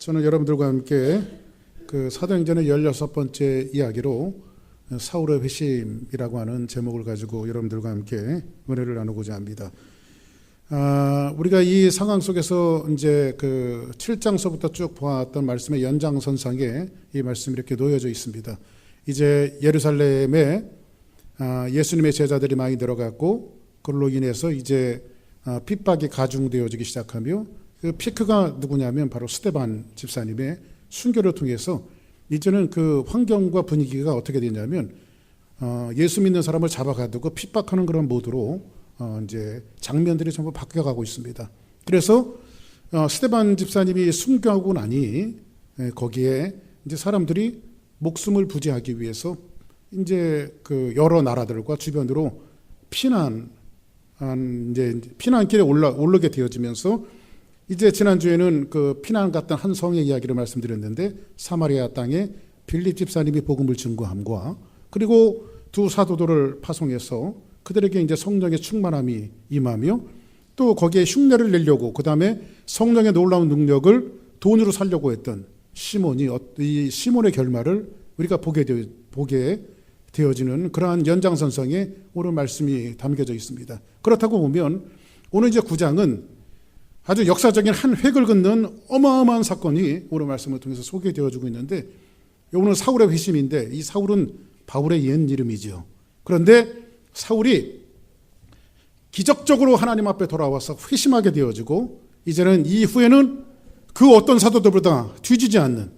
저는 여러분들과 함께 그 사도행전의 16번째 이야기로 사울의 회심이라고 하는 제목을 가지고 여러분들과 함께 은혜를 나누고자 합니다. 우리가 이 상황 속에서 이제 그 7장서부터 쭉 보았던 말씀의 연장선상에 이 말씀이 이렇게 놓여져 있습니다. 이제 예루살렘에 예수님의 제자들이 많이 들어갔고 그걸로 인해서 이제 핍박이 가중되어지기 시작하며 그 피크가 누구냐면 바로 스데반 집사님의 순교를 통해서 이제는 그 환경과 분위기가 어떻게 되냐면 예수 믿는 사람을 잡아가두고 핍박하는 그런 모드로 이제 장면들이 전부 바뀌어가고 있습니다. 그래서 스데반 집사님이 순교하고 나니 거기에 이제 사람들이 목숨을 부지하기 위해서 이제 그 여러 나라들과 주변으로 이제 피난길에 올르게 되어지면서 이제 지난주에는 그 피난 갔던 한 성의 이야기를 말씀드렸는데 사마리아 땅에 빌립 집사님이 복음을 증거함과 그리고 두 사도들을 파송해서 그들에게 이제 성령의 충만함이 임하며 또 거기에 흉내를 내려고 그 다음에 성령의 놀라운 능력을 돈으로 살려고 했던 이 시몬의 결말을 우리가 보게 되어지는 그러한 연장선상에 오늘 말씀이 담겨져 있습니다. 그렇다고 보면 오늘 이제 9장은 아주 역사적인 한 획을 긋는 어마어마한 사건이 오늘 말씀을 통해서 소개되어지고 있는데 오늘 사울의 회심인데 이 사울은 바울의 옛 이름이죠. 그런데 사울이 기적적으로 하나님 앞에 돌아와서 회심하게 되어지고 이제는 이후에는 그 어떤 사도들보다 뒤지지 않는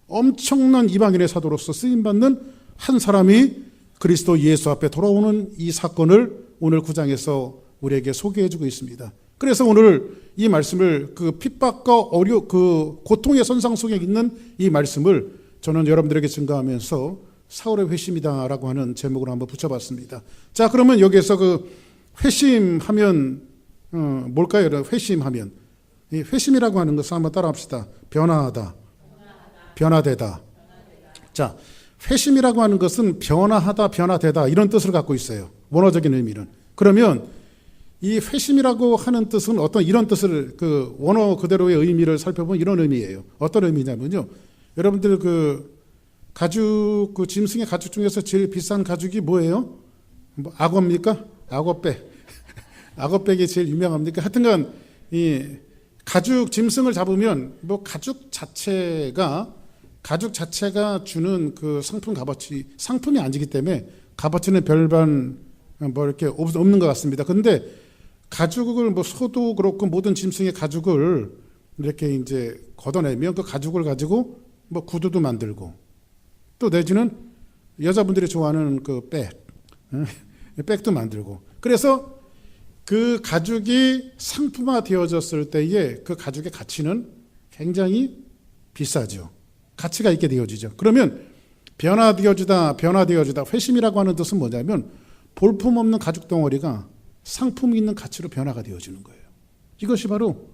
엄청난 이방인의 사도로서 쓰임받는 한 사람이 그리스도 예수 앞에 돌아오는 이 사건을 오늘 9장에서 우리에게 소개해주고 있습니다. 그래서 오늘 이 말씀을 그 핍박과 그 고통의 선상 속에 있는 이 말씀을 저는 여러분들에게 증거하면서 사울의 회심이다라고 하는 제목으로 한번 붙여봤습니다. 자, 그러면 여기에서 그 회심하면 뭘까요? 회심하면 이 회심이라고 하는 것을 한번 따라합시다. 변화하다, 변화되다. 자, 회심이라고 하는 것은 변화하다, 변화되다 이런 뜻을 갖고 있어요. 원어적인 의미는. 그러면 이 회심이라고 하는 뜻은 어떤 이런 뜻을 그 원어 그대로의 의미를 살펴보면 이런 의미예요. 어떤 의미냐면요. 여러분들 그 가죽 그 짐승의 가죽 중에서 제일 비싼 가죽이 뭐예요? 뭐 악어입니까? 악어백. 악어백이 제일 유명합니까? 하여튼간 이 가죽 짐승을 잡으면 뭐 가죽 자체가 주는 그 상품 값어치 상품이 아니기 때문에 값어치는 별반 뭐 이렇게 없는 것 같습니다. 그런데 가죽을 뭐 소도 그렇고 모든 짐승의 가죽을 이렇게 이제 걷어내면 그 가죽을 가지고 뭐 구두도 만들고 또 내지는 여자분들이 좋아하는 그 백도 만들고 그래서 그 가죽이 상품화 되어졌을 때에 그 가죽의 가치는 굉장히 비싸죠. 가치가 있게 되어지죠. 그러면 변화되어지다 회심이라고 하는 뜻은 뭐냐면 볼품없는 가죽 덩어리가 상품이 있는 가치로 변화가 되어지는 거예요. 이것이 바로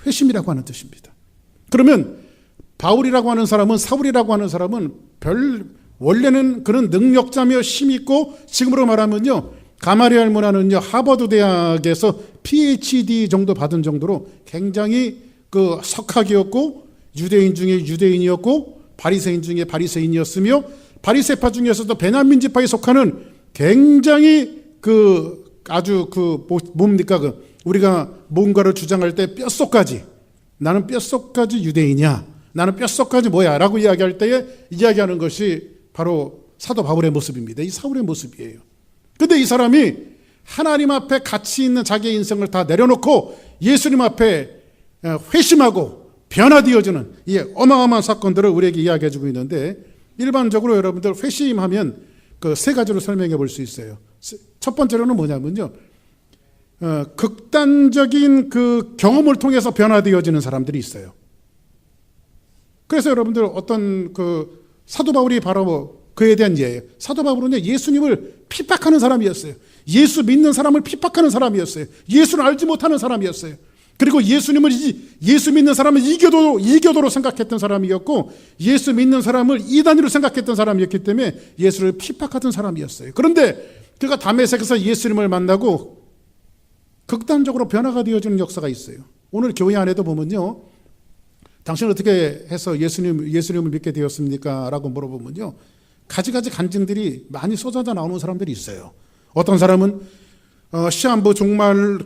회심이라고 하는 뜻입니다. 그러면 바울이라고 하는 사람은 사울이라고 하는 사람은 원래는 그런 능력자며 힘있고 지금으로 말하면요 가마리엘 문화는요 하버드 대학에서 PhD 정도 받은 정도로 굉장히 그 석학이었고 유대인 중에 유대인이었고 바리새인 중에 바리새인이었으며 바리새파 중에서도 베냐민 지파에 속하는 굉장히 아주 뭡니까 우리가 뭔가를 주장할 때 뼛속까지 나는 뼛속까지 유대인이야 나는 뼛속까지 뭐야 라고 이야기할 때에 이야기하는 것이 바로 사도 바울의 모습입니다. 이 사울의 모습이에요. 근데 이 사람이 하나님 앞에 가치 있는 자기의 인생을 다 내려놓고 예수님 앞에 회심하고 변화되어지는 이 어마어마한 사건들을 우리에게 이야기해주고 있는데 일반적으로 여러분들 회심하면 그 세 가지로 설명해 볼 수 있어요. 첫 번째로는 뭐냐면요. 극단적인 그 경험을 통해서 변화되어지는 사람들이 있어요. 그래서 여러분들 어떤 그 사도 바울이 바로 그에 대한 예예요. 사도 바울은 예수님을 핍박하는 사람이었어요. 예수 믿는 사람을 핍박하는 사람이었어요. 예수를 알지 못하는 사람이었어요. 그리고 예수 믿는 사람을 이교도로 생각했던 사람이었고 예수 믿는 사람을 이단으로 생각했던 사람이었기 때문에 예수를 핍박하던 사람이었어요. 그런데 그가 다메섹에서 예수님을 만나고 극단적으로 변화가 되어지는 역사가 있어요. 오늘 교회 안에도 보면요 당신은 어떻게 해서 예수님을 믿게 되었습니까? 라고 물어보면요, 가지가지 간증들이 많이 쏟아져 나오는 사람들이 있어요. 어떤 사람은 시한부 종말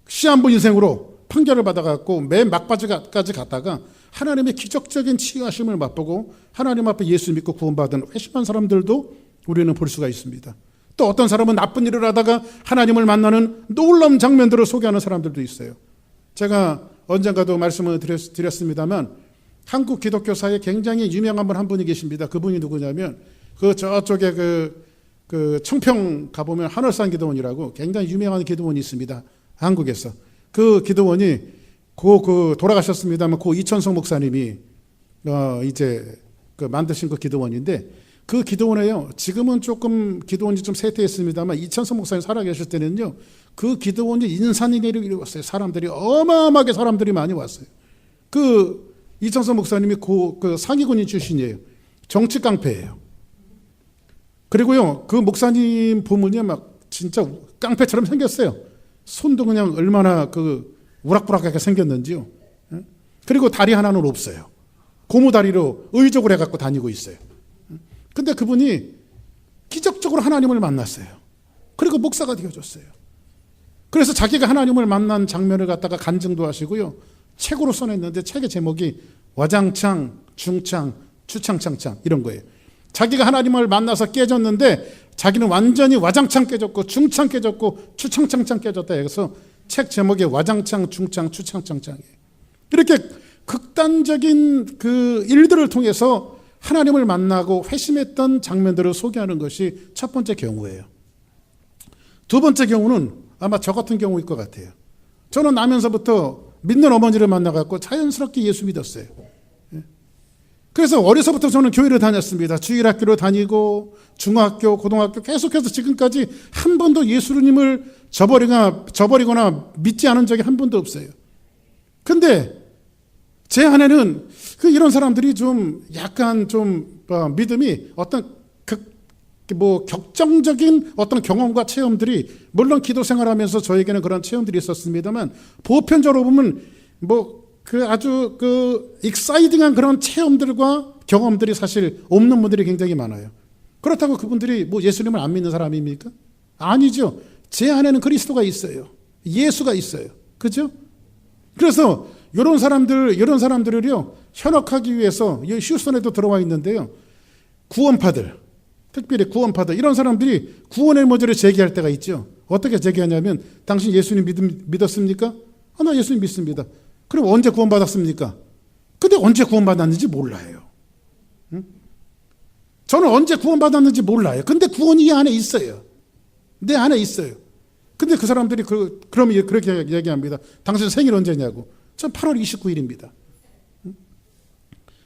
시한부 인생으로 판결을 받아갖고 맨 막바지까지 갔다가 하나님의 기적적인 치유하심을 맛보고 하나님 앞에 예수 믿고 구원받은 회심한 사람들도 우리는 볼 수가 있습니다. 또 어떤 사람은 나쁜 일을 하다가 하나님을 만나는 놀라운 장면들을 소개하는 사람들도 있어요. 제가 언젠가도 말씀을 드렸습니다만 한국 기독교사에 굉장히 유명한 분 한 분이 계십니다. 그분이 누구냐면 저쪽에 그 청평 가보면 한월산 기도원이라고 굉장히 유명한 기도원이 있습니다. 한국에서. 그 기도원이 돌아가셨습니다만 고 이천성 목사님이 이제 만드신 그 기도원인데, 그 기도원에요, 지금은 조금 기도원이 좀 쇠퇴했습니다만 이천성 목사님 살아계실 때는요, 그 기도원이 인산이 내려왔어요. 어마어마하게 사람들이 많이 왔어요. 그 이천성 목사님이 그 상위군인 출신이에요. 정치 깡패예요. 그리고요, 그 목사님 보면요, 막 진짜 깡패처럼 생겼어요. 손도 그냥 얼마나 우락부락하게 생겼는지요. 그리고 다리 하나는 없어요. 고무다리로 의족을 해갖고 다니고 있어요. 근데 그분이 기적적으로 하나님을 만났어요. 그리고 목사가 되어줬어요. 그래서 자기가 하나님을 만난 장면을 갖다가 간증도 하시고요, 책으로 써냈는데 책의 제목이 와장창, 중창, 추창창창 이런 거예요. 자기가 하나님을 만나서 깨졌는데 자기는 완전히 와장창 깨졌고 중창 깨졌고 추창창창 깨졌다 해서 책 제목이 와장창, 중창, 추창창창이에요. 이렇게 극단적인 그 일들을 통해서 하나님을 만나고 회심했던 장면들을 소개하는 것이 첫 번째 경우예요. 두 번째 경우는 아마 저 같은 경우일 것 같아요. 저는 나면서부터 믿는 어머니를 만나갖고 자연스럽게 예수 믿었어요. 그래서 어려서부터 저는 교회를 다녔습니다. 주일학교를 다니고 중학교, 고등학교 계속해서 지금까지 한 번도 예수님을 저버리거나 믿지 않은 적이 한 번도 없어요. 근데 제 안에는 이런 사람들이 좀 약간 믿음이 어떤 격정적인 어떤 경험과 체험들이, 물론 기도 생활하면서 저에게는 그런 체험들이 있었습니다만 보편적으로 보면 아주 익사이딩한 그런 체험들과 경험들이 사실 없는 분들이 굉장히 많아요. 그렇다고 그분들이 예수님을 안 믿는 사람입니까? 아니죠. 제 안에는 그리스도가 있어요. 예수가 있어요. 그죠? 그래서 이런 사람들을요, 현혹하기 위해서 휴스턴에도 들어와 있는데요, 구원파들, 특별히 구원파들, 이런 사람들이 구원의 문제를 제기할 때가 있죠. 어떻게 제기하냐면, 당신 예수님 믿었습니까? 나 예수님 믿습니다. 그럼 언제 구원받았습니까? 근데 언제 구원받았는지 몰라요. 응? 저는 언제 구원받았는지 몰라요. 근데 구원이 이 안에 있어요. 내 안에 있어요. 근데 그 사람들이 그럼 그렇게 얘기합니다. 당신 생일 언제냐고. 전 8월 29일입니다.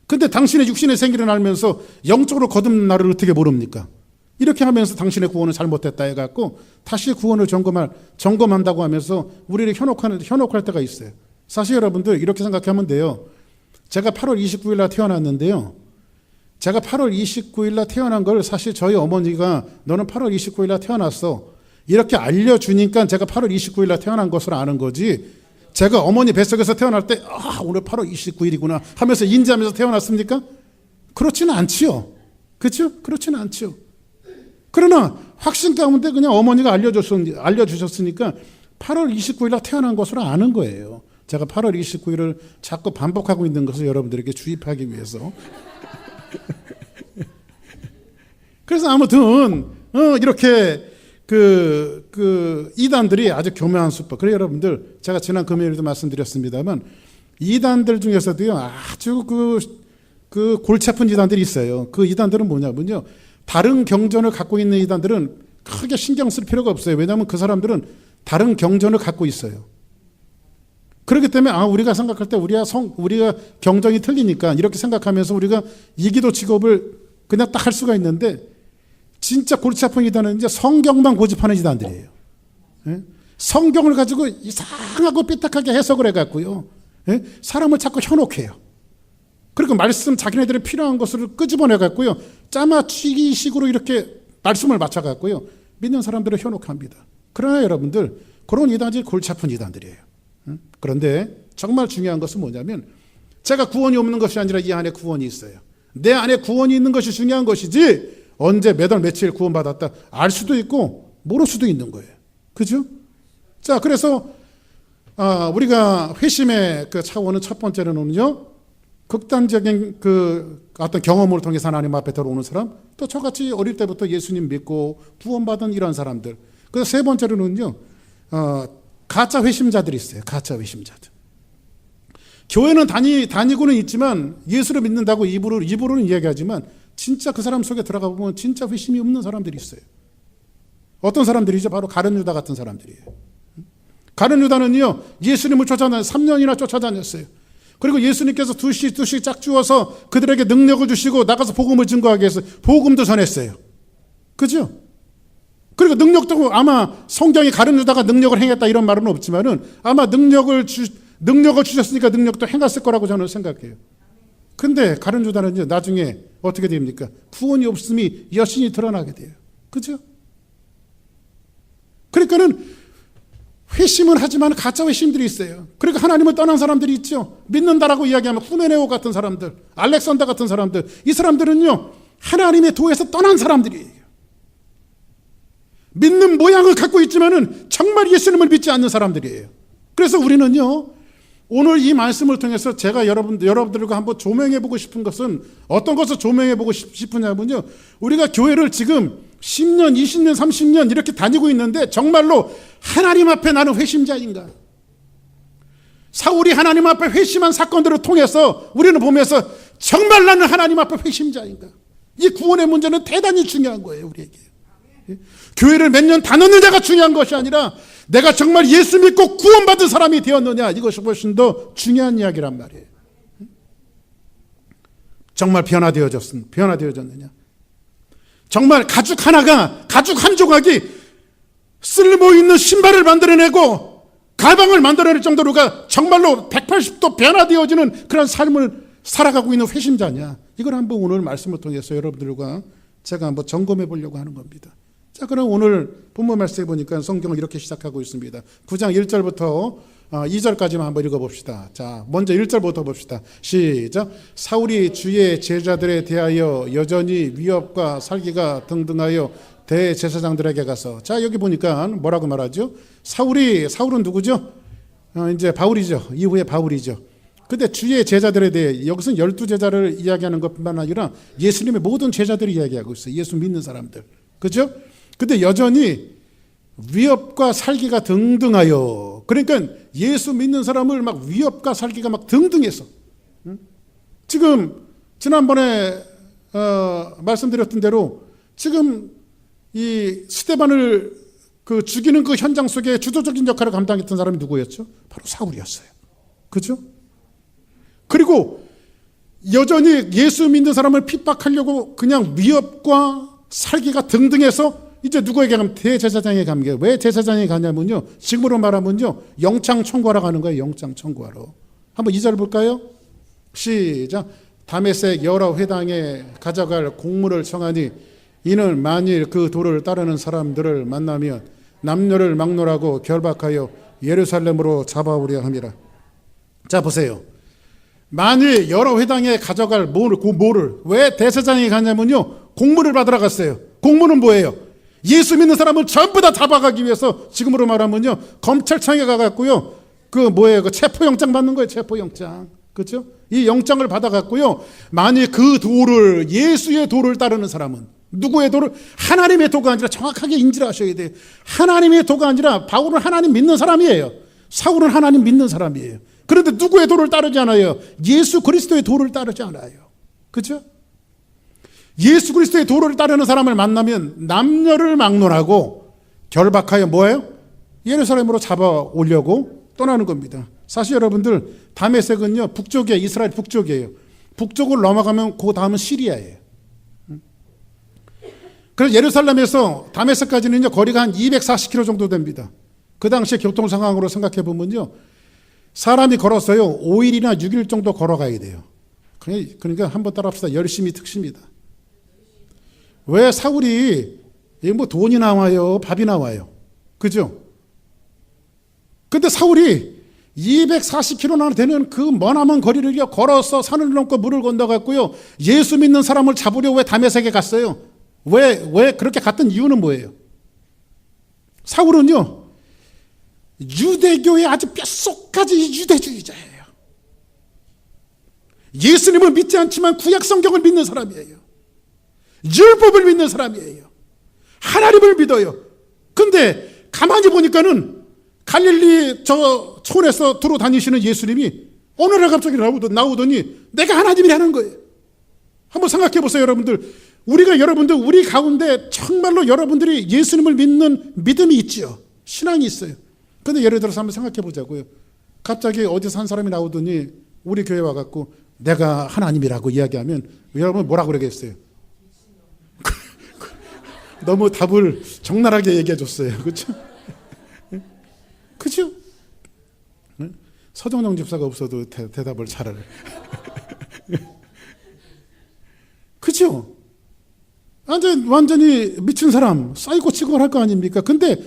근데 당신의 육신의 생일을 알면서 영적으로 거듭난 날을 어떻게 모릅니까? 이렇게 하면서 당신의 구원은 잘못됐다 해갖고 다시 구원을 점검한다고 하면서 우리를 현혹할 때가 있어요. 사실 여러분들 이렇게 생각하면 돼요. 제가 8월 29일 날 태어났는데요, 제가 8월 29일 날 태어난 걸 사실 저희 어머니가 너는 8월 29일 날 태어났어 이렇게 알려주니까 제가 8월 29일 날 태어난 것을 아는 거지, 제가 어머니 뱃속에서 태어날 때 오늘 8월 29일이구나 하면서 인지하면서 태어났습니까? 그렇지는 않지요. 그렇죠? 그렇지는 않지요. 그러나 확신 가운데 그냥 어머니가 알려주셨으니까 8월 29일 날 태어난 것으로 아는 거예요. 제가 8월 29일을 자꾸 반복하고 있는 것을 여러분들에게 주입하기 위해서. 그래서 아무튼 이렇게 이단들이 아주 교묘한 수법. 그래 여러분들, 제가 지난 금요일에도 말씀드렸습니다만 이단들 중에서도요, 아주 골치 아픈 이단들이 있어요. 그 이단들은 뭐냐면요, 다른 경전을 갖고 있는 이단들은 크게 신경 쓸 필요가 없어요. 왜냐하면 그 사람들은 다른 경전을 갖고 있어요. 그렇기 때문에 우리가 생각할 때 우리가 경전이 틀리니까 이렇게 생각하면서 우리가 이기도 직업을 그냥 딱 할 수가 있는데, 진짜 골치 아픈 이단은 이제 성경만 고집하는 이단들이에요. 성경을 가지고 이상하고 삐딱하게 해석을 해갖고요, 사람을 자꾸 현혹해요. 그리고 자기네들이 필요한 것을 끄집어내갖고요, 짜맞추기식으로 이렇게 말씀을 맞춰갖고요, 믿는 사람들을 현혹합니다. 그러나 여러분들 그런 이단들이 골치 아픈 이단들이에요. 그런데 정말 중요한 것은 뭐냐면 제가 구원이 없는 것이 아니라 이 안에 구원이 있어요. 내 안에 구원이 있는 것이 중요한 것이지 언제 몇 월 며칠 구원받았다 알 수도 있고 모를 수도 있는 거예요. 그죠? 자, 그래서 우리가 회심의 그 차원은 첫 번째로는요, 극단적인 그 어떤 경험을 통해서 하나님 앞에 들어오는 사람, 또 저같이 어릴 때부터 예수님 믿고 구원받은 이런 사람들. 그래서 세 번째로는요, 가짜 회심자들이 있어요. 가짜 회심자들. 교회는 다니고는 있지만 예수를 믿는다고 입으로는 이야기하지만 진짜 그 사람 속에 들어가 보면 진짜 회심이 없는 사람들이 있어요. 어떤 사람들이죠? 바로 가룟 유다 같은 사람들이에요. 가룟 유다는요, 예수님을 3년이나 쫓아다녔어요. 그리고 예수님께서 두씩 짝 주어서 그들에게 능력을 주시고 나가서 복음을 증거하게 해서 복음도 전했어요. 그죠? 그리고 능력도 아마 성경이 가룟 유다가 능력을 행했다 이런 말은 없지만은 아마 능력을 주셨으니까 능력도 행했을 거라고 저는 생각해요. 근데 가룟 유다는요, 나중에 어떻게 됩니까? 구원이 없음이 여신이 드러나게 돼요. 그죠? 그러니까는 회심은 하지만 가짜 회심들이 있어요. 그러니까 하나님을 떠난 사람들이 있죠. 믿는다라고 이야기하면 후메네오 같은 사람들, 알렉산더 같은 사람들, 이 사람들은요, 하나님의 도에서 떠난 사람들이에요. 믿는 모양을 갖고 있지만은 정말 예수님을 믿지 않는 사람들이에요. 그래서 우리는요, 오늘 이 말씀을 통해서 제가 여러분들과 한번 조명해보고 싶은 것은 어떤 것을 조명해보고 싶으냐면요, 우리가 교회를 지금 10년, 20년, 30년 이렇게 다니고 있는데 정말로 하나님 앞에 나는 회심자인가? 사울이 하나님 앞에 회심한 사건들을 통해서 우리는 보면서 정말 나는 하나님 앞에 회심자인가? 이 구원의 문제는 대단히 중요한 거예요, 우리에게. 교회를 몇 년 다녔느냐가 중요한 것이 아니라 내가 정말 예수 믿고 구원받은 사람이 되었느냐, 이것이 훨씬 더 중요한 이야기란 말이에요. 정말 변화되어졌느냐? 정말 가죽 한 조각이 쓸모있는 신발을 만들어내고 가방을 만들어낼 정도로가 정말로 180도 변화되어지는 그런 삶을 살아가고 있는 회심자냐? 이걸 한번 오늘 말씀을 통해서 여러분들과 제가 한번 점검해 보려고 하는 겁니다. 자, 그럼 오늘 본문 말씀에 보니까 성경을 이렇게 시작하고 있습니다. 9장 1절부터 2절까지만 한번 읽어봅시다. 자, 먼저 1절부터 봅시다. 시작. 사울이 주의 제자들에 대하여 여전히 위협과 살기가 등등하여 대제사장들에게 가서, 자, 여기 보니까 뭐라고 말하죠? 사울은 누구죠? 이제 바울이죠. 이후에 바울이죠. 근데 주의 제자들에 대해 여기서는 12제자를 이야기하는 것뿐만 아니라 예수님의 모든 제자들을 이야기하고 있어요. 예수 믿는 사람들. 그죠? 근데 여전히 위협과 살기가 등등하여, 그러니까 예수 믿는 사람을 막 위협과 살기가 막 등등해서, 지금 지난번에 말씀드렸던 대로 지금 이 스데반을 그 죽이는 그 현장 속에 주도적인 역할을 감당했던 사람이 누구였죠? 바로 사울이었어요. 그죠? 그리고 여전히 예수 믿는 사람을 핍박하려고 그냥 위협과 살기가 등등해서 이제 누구에게 가면 대제사장에 가면, 왜 제사장에 가냐면요, 지금으로 말하면요, 영장 청구하러 가는 거예요. 영장 청구하러. 한번 2절 볼까요? 시작. 다메섹 여러 회당에 가져갈 공물을 청하니 이는 만일 그 도를 따르는 사람들을 만나면 남녀를 막론하고 결박하여 예루살렘으로 잡아오려 함이라. 자, 보세요. 만일 여러 회당에 가져갈 뭐를 왜 대제사장에 가냐면요, 공물을 받으러 갔어요. 공물은 뭐예요? 예수 믿는 사람을 전부 다 잡아가기 위해서, 지금으로 말하면요, 검찰청에 가갖고요, 그 체포영장 받는 거예요. 체포영장. 그렇죠? 이 영장을 받아갖고요, 만일 그 도를, 예수의 도를 따르는 사람은, 누구의 도를? 하나님의 도가 아니라, 정확하게 인지를 하셔야 돼요. 하나님의 도가 아니라, 바울은 하나님 믿는 사람이에요. 사울은 하나님 믿는 사람이에요. 그런데 누구의 도를 따르지 않아요? 예수 그리스도의 도를 따르지 않아요. 그렇죠? 예수 그리스도의 도를 따르는 사람을 만나면 남녀를 막론하고 결박하여 뭐예요? 예루살렘으로 잡아오려고 떠나는 겁니다. 사실 여러분들, 다메섹은요, 북쪽이에요. 이스라엘 북쪽이에요. 북쪽으로 넘어가면 그 다음은 시리아예요. 그래서 예루살렘에서 다메섹까지는요, 거리가 한 240km 정도 됩니다. 그 당시의 교통 상황으로 생각해 보면요, 사람이 걸었어요. 5일이나 6일 정도 걸어가야 돼요. 그러니까 한번 따라합시다. 열심히 특심이다. 왜 사울이, 뭐 돈이 나와요? 밥이 나와요? 그죠? 근데 사울이 240km나 되는 그 머나먼 거리를 걸어서 산을 넘고 물을 건너갔고요. 예수 믿는 사람을 잡으려 왜 다메섹에 갔어요? 왜 그렇게 갔던 이유는 뭐예요? 사울은요, 유대교의 아주 뼛속까지 유대주의자예요. 예수님을 믿지 않지만 구약 성경을 믿는 사람이에요. 율법을 믿는 사람이에요. 하나님을 믿어요. 근데 가만히 보니까는 갈릴리 저 촌에서 두루 다니시는 예수님이 어느 날 갑자기 나오더니 내가 하나님이라는 거예요. 한번 생각해 보세요, 여러분들. 우리 가운데 정말로 여러분들이 예수님을 믿는 믿음이 있지요. 신앙이 있어요. 근데 예를 들어서 한번 생각해 보자고요. 갑자기 어디서 한 사람이 나오더니 우리 교회 와갖고 내가 하나님이라고 이야기하면 여러분 뭐라고 그러겠어요? 너무 답을 적나라하게 얘기해 줬어요. 그렇죠? 그죠? 서정영 집사가 없어도 대답을 잘하네. 그죠? 완전히 미친 사람, 사이코 취급을 할 거 아닙니까? 근데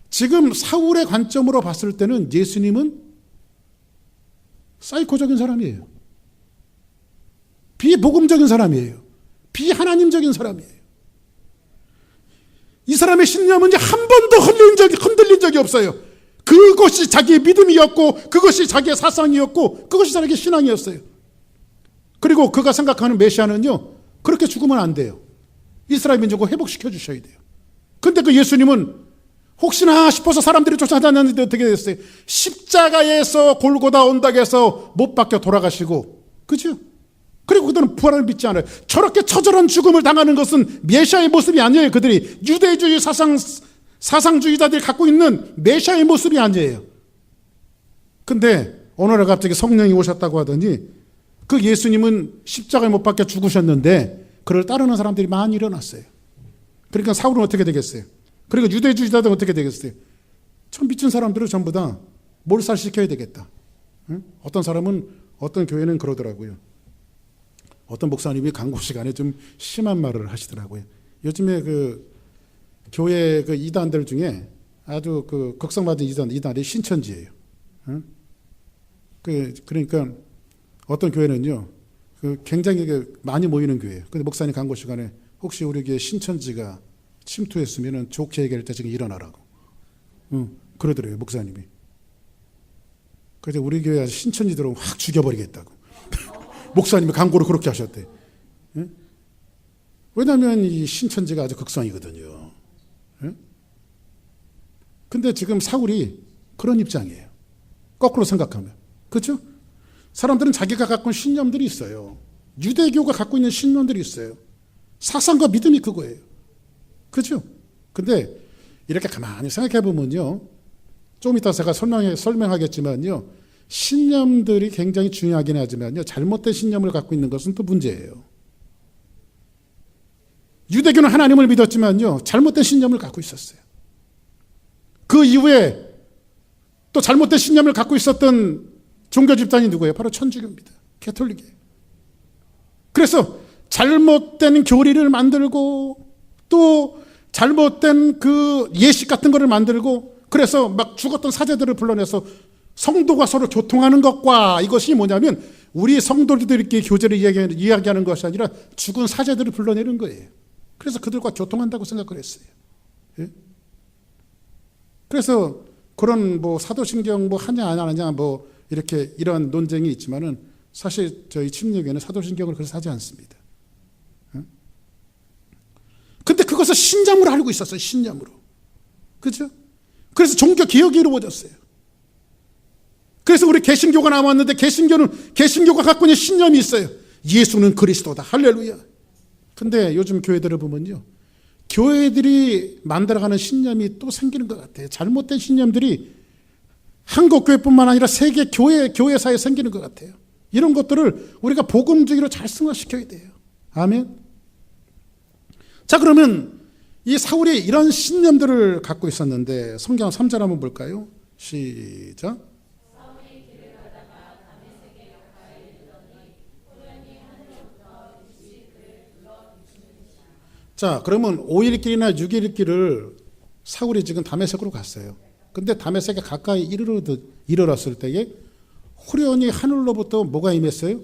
지금 사울의 관점으로 봤을 때는 예수님은 사이코적인 사람이에요. 비복음적인 사람이에요. 비하나님적인 사람이에요. 이 사람의 신념은 한 번도 흔들린 적이 없어요. 그것이 자기의 믿음이었고, 그것이 자기의 사상이었고, 그것이 자기의 신앙이었어요. 그리고 그가 생각하는 메시아는요, 그렇게 죽으면 안 돼요. 이스라엘 민족을 회복시켜 주셔야 돼요. 근데 그 예수님은 혹시나 싶어서 사람들이 쫓아다녔는데 어떻게 됐어요? 십자가에서 골고다 언덕에서 못 박혀 돌아가시고, 그죠? 그리고 그들은 부활을 믿지 않아요. 저렇게 처절한 죽음을 당하는 것은 메시아의 모습이 아니에요. 그들이 유대주의 사상주의자들이 갖고 있는 메시아의 모습이 아니에요. 근데 어느 날 갑자기 성령이 오셨다고 하더니 그 예수님은 십자가에 못 박혀 죽으셨는데 그를 따르는 사람들이 많이 일어났어요. 그러니까 사울은 어떻게 되겠어요? 그리고 유대주의자들은 어떻게 되겠어요? 참 미친 사람들은 전부 다 몰살시켜야 되겠다. 응? 어떤 사람은 어떤 교회는 그러더라고요. 어떤 목사님이 강고 시간에 좀 심한 말을 하시더라고요. 요즘에 그 교회 그 이단들 중에 아주 그 극성받은 이단이 신천지예요. 응? 그러니까 어떤 교회는요, 그 굉장히 많이 모이는 교회예요. 근데 목사님 강고 시간에 혹시 우리 교회 신천지가 침투했으면 좋게 얘기할 때 지금 일어나라고. 그러더래요, 목사님이. 그래서 우리 교회 신천지 들어오면 확 죽여버리겠다고. 목사님이 강고를 그렇게 하셨대. 예? 왜냐하면 이 신천지가 아주 극성이거든요. 예? 근데 지금 사울이 그런 입장이에요. 거꾸로 생각하면. 그렇죠? 사람들은 자기가 갖고 있는 신념들이 있어요. 유대교가 갖고 있는 신념들이 있어요. 사상과 믿음이 그거예요. 그렇죠? 근데 이렇게 가만히 생각해 보면요. 좀 이따 제가 설명하겠지만요. 신념들이 굉장히 중요하긴 하지만요. 잘못된 신념을 갖고 있는 것은 또 문제예요. 유대교는 하나님을 믿었지만요. 잘못된 신념을 갖고 있었어요. 그 이후에 또 잘못된 신념을 갖고 있었던 종교 집단이 누구예요? 바로 천주교입니다. 가톨릭이에요. 그래서 잘못된 교리를 만들고 또 잘못된 그 예식 같은 거를 만들고 그래서 막 죽었던 사제들을 불러내서 성도가 서로 교통하는 것과 이것이 뭐냐면 우리 성도들끼리 교제를 이야기하는 것이 아니라 죽은 사제들을 불러내는 거예요. 그래서 그들과 교통한다고 생각을 했어요. 예? 그래서 그런 뭐 사도신경 뭐 하냐 안 하냐 뭐 이렇게 이런 논쟁이 있지만은 사실 저희 침례교회는 사도신경을 그래서 하지 않습니다. 예? 근데 그것을 신념으로 알고 있었어요. 신념으로. 그렇죠? 그래서 종교 개혁이 이루어졌어요. 그래서 우리 개신교가 나왔는데 개신교가 갖고 있는 신념이 있어요. 예수는 그리스도다. 할렐루야. 근데 요즘 교회들을 보면요. 교회들이 만들어가는 신념이 또 생기는 것 같아요. 잘못된 신념들이 한국 교회뿐만 아니라 세계 교회사에 생기는 것 같아요. 이런 것들을 우리가 복음주의로 잘 승화시켜야 돼요. 아멘. 자, 그러면 이 사울이 이런 신념들을 갖고 있었는데 성경 3절 한번 볼까요? 시작. 자, 그러면 5일 길이나 6일 길을 사울이 지금 다메섹으로 갔어요. 근데 다메섹에 가까이 이르렀을 때에 후련히 하늘로부터 뭐가 임했어요?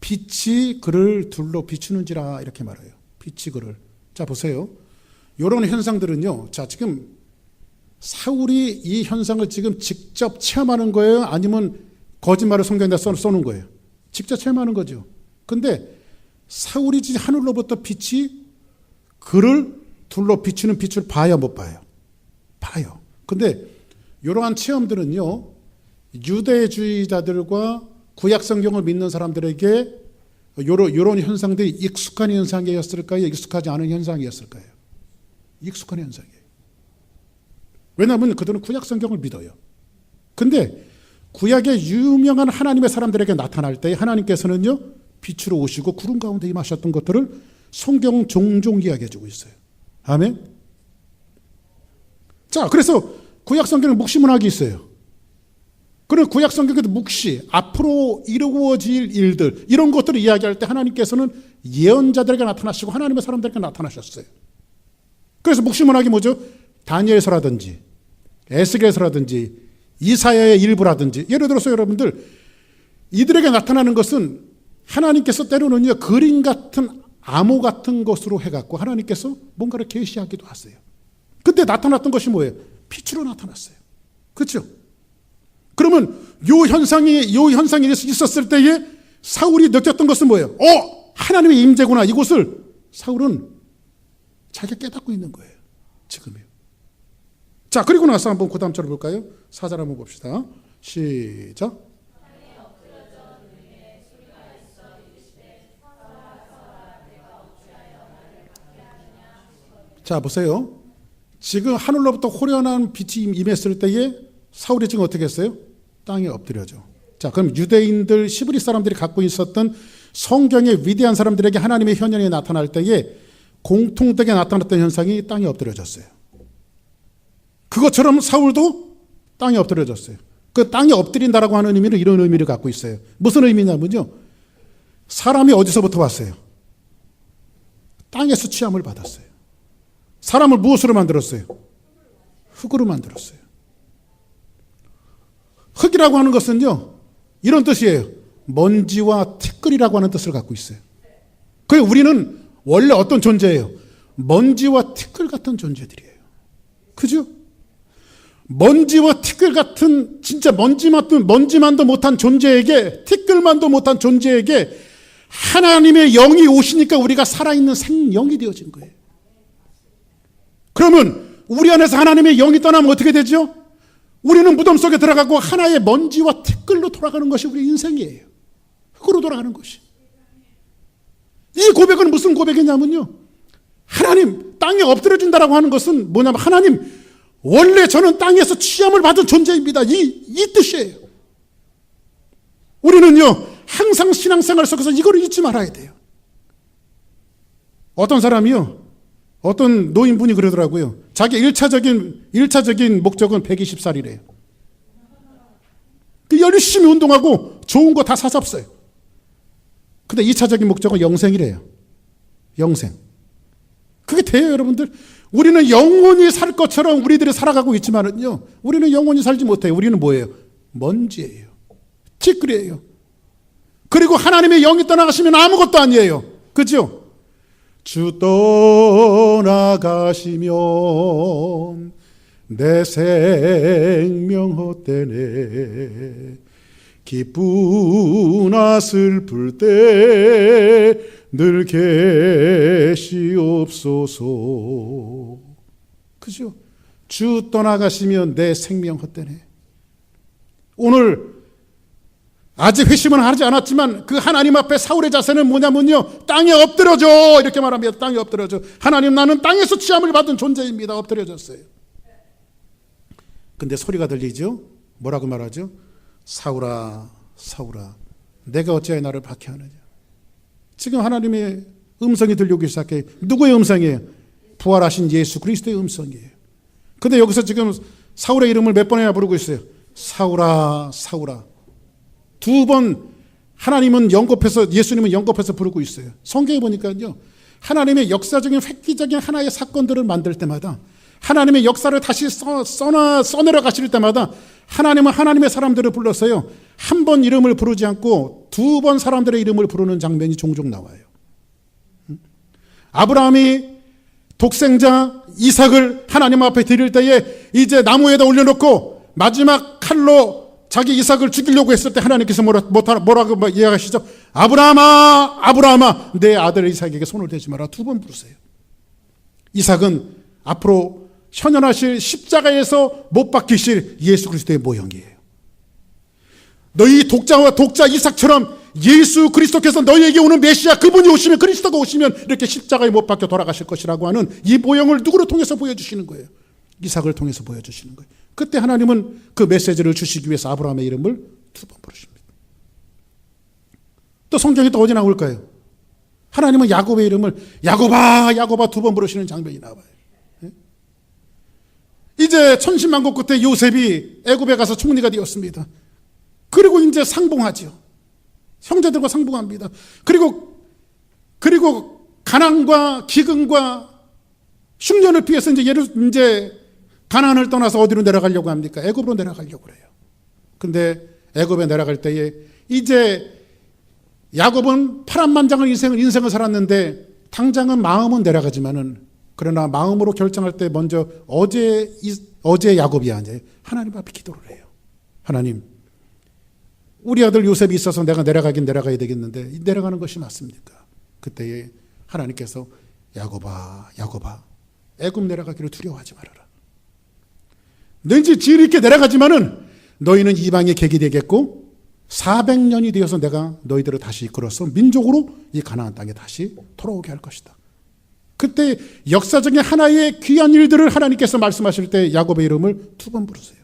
빛이 그를 둘러 비추는지라 이렇게 말해요. 빛이 그를. 자 보세요. 이런 현상들은요. 자 지금 사울이 이 현상을 지금 직접 체험하는 거예요? 아니면 거짓말을 성경에다 써놓은 거예요? 직접 체험하는 거죠. 근데 사울이 지금 하늘로부터 빛이 그를 둘러 비추는 빛을 봐요, 못 봐요? 봐요. 근데 이러한 체험들은요, 유대주의자들과 구약 성경을 믿는 사람들에게 이런 현상들이 익숙한 현상이었을까요? 익숙하지 않은 현상이었을까요? 익숙한 현상이에요. 왜냐하면 그들은 구약 성경을 믿어요. 근데 구약의 유명한 하나님의 사람들에게 나타날 때 하나님께서는요, 빛으로 오시고 구름 가운데 임하셨던 것들을 성경은 종종 이야기해주고 있어요. 아멘. 자, 그래서 구약 성경에 묵시문학이 있어요. 그런 구약 성경에도 묵시, 앞으로 이루어질 일들 이런 것들을 이야기할 때 하나님께서는 예언자들에게 나타나시고 하나님의 사람들에게 나타나셨어요. 그래서 묵시문학이 뭐죠? 다니엘서라든지 에스겔서라든지 이사야의 일부라든지 예를 들어서 여러분들 이들에게 나타나는 것은 하나님께서 때로는요 그림 같은 암호 같은 것으로 해갖고 하나님께서 뭔가를 계시하기도 하세요. 근데 나타났던 것이 뭐예요? 빛으로 나타났어요. 그렇죠? 그러면 요 현상이 있었을 때에 사울이 느꼈던 것은 뭐예요? 하나님의 임재구나. 이곳을 사울은 자기가 깨닫고 있는 거예요. 지금이요. 자, 그리고 나서 한번 그 다음 절을 볼까요? 4절 한번 봅시다. 시작. 자, 보세요. 지금 하늘로부터 호련한 빛이 임했을 때에 사울이 지금 어떻게 했어요? 땅에 엎드려죠. 자, 그럼 유대인들, 시브리 사람들이 갖고 있었던 성경의 위대한 사람들에게 하나님의 현현이 나타날 때에 공통되게 나타났던 현상이 땅에 엎드려졌어요. 그것처럼 사울도 땅에 엎드려졌어요. 그 땅에 엎드린다라고 하는 의미는 이런 의미를 갖고 있어요. 무슨 의미냐면요. 사람이 어디서부터 왔어요? 땅에서 취함을 받았어요. 사람을 무엇으로 만들었어요? 흙으로 만들었어요. 흙이라고 하는 것은요, 이런 뜻이에요. 먼지와 티끌이라고 하는 뜻을 갖고 있어요. 그래서 우리는 원래 어떤 존재예요? 먼지와 티끌 같은 존재들이에요. 그죠? 먼지와 티끌 같은 진짜 먼지만도 못한 존재에게, 티끌만도 못한 존재에게 하나님의 영이 오시니까 우리가 살아있는 생명이 되어진 거예요. 그러면 우리 안에서 하나님의 영이 떠나면 어떻게 되죠? 우리는 무덤 속에 들어가고 하나의 먼지와 티끌로 돌아가는 것이 우리 인생이에요. 흙으로 돌아가는 것이. 이 고백은 무슨 고백이냐면요. 하나님, 땅에 엎드려진다라고 하는 것은 뭐냐면 하나님, 원래 저는 땅에서 취함을 받은 존재입니다. 이 뜻이에요. 우리는요, 항상 신앙생활 속에서 이거를 잊지 말아야 돼요. 어떤 사람이요, 어떤 노인분이 그러더라고요. 자기 1차적인 목적은 120살이래요. 열심히 운동하고 좋은 거 다 사잡어요. 근데 2차적인 목적은 영생이래요. 영생. 그게 돼요, 여러분들? 우리는 영원히 살 것처럼 우리들이 살아가고 있지만은요, 우리는 영원히 살지 못해요. 우리는 뭐예요? 먼지예요. 티끌이에요. 그리고 하나님의 영이 떠나가시면 아무것도 아니에요. 그죠? 주 떠나가시면 내 생명 헛되네. 기쁘나 슬플 때 늘 계시옵소서. 그죠? 주 떠나가시면 내 생명 헛되네. 오늘 아직 회심은 하지 않았지만 그 하나님 앞에 사울의 자세는 뭐냐면요, 땅에 엎드려져 이렇게 말합니다. 땅에 엎드려져. 하나님, 나는 땅에서 취함을 받은 존재입니다. 엎드려졌어요. 근데 소리가 들리죠? 뭐라고 말하죠? 사울아, 사울아, 내가 어찌하여 나를 박해하느냐. 지금 하나님의 음성이 들려오기 시작해요. 누구의 음성이에요? 부활하신 예수 그리스도의 음성이에요. 근데 여기서 지금 사울의 이름을 몇 번이나 부르고 있어요? 사울아, 사울아. 2번 하나님은 영겁해서, 예수님은 영겁해서 부르고 있어요. 성경에 보니까요, 하나님의 역사적인 획기적인 하나의 사건들을 만들 때마다 하나님의 역사를 다시 써내려 가실 때마다 하나님은 하나님의 사람들을 불렀어요. 한 번 이름을 부르지 않고 두 번 사람들의 이름을 부르는 장면이 종종 나와요. 아브라함이 독생자 이삭을 하나님 앞에 드릴 때에 이제 나무에다 올려놓고 마지막 칼로 자기 이삭을 죽이려고 했을 때 하나님께서 뭐라고 이야기하시죠? 아브라함아, 아브라함아, 내 아들 이삭에게 손을 대지 마라. 두 번 부르세요. 이삭은 앞으로 현현하실 십자가에서 못 박히실 예수 그리스도의 모형이에요. 너희 독자 이삭처럼 예수 그리스도께서 너희에게 오는 메시아, 그분이 오시면, 그리스도가 오시면 이렇게 십자가에 못 박혀 돌아가실 것이라고 하는 이 모형을 누구를 통해서 보여주시는 거예요? 이삭을 통해서 보여주시는 거예요. 그때 하나님은 그 메시지를 주시기 위해서 아브라함의 이름을 두 번 부르십니다. 또 성경에 또 어디 나올까요? 하나님은 야곱의 이름을 야곱아, 야곱아 두 번 부르시는 장면이 나와요. 이제 천신만고 끝에 요셉이 애굽에 가서 총리가 되었습니다. 그리고 이제 상봉하죠. 형제들과 상봉합니다. 그리고 가난과 기근과 흉년을 피해서 이제 가나안을 떠나서 어디로 내려가려고 합니까? 애굽으로 내려가려고 그래요. 근데 애굽에 내려갈 때에 이제 야곱은 파란만장한 인생을 살았는데 당장은 마음은 내려가지만은, 그러나 마음으로 결정할 때 먼저 어제 야곱이 아니에요. 하나님 앞에 기도를 해요. 하나님, 우리 아들 요셉이 있어서 내가 내려가야 되겠는데 내려가는 것이 맞습니까? 그때에 하나님께서 야곱아, 야곱아, 애굽 내려가기를 두려워하지 말아라. 너희는 지혜롭게 있게 내려가지만은 너희는 이방의 객이 되겠고 400년이 되어서 내가 너희들을 다시 이끌어서 민족으로 이 가나안 땅에 다시 돌아오게 할 것이다. 그때 역사적인 하나의 귀한 일들을 하나님께서 말씀하실 때 야곱의 이름을 두 번 부르세요.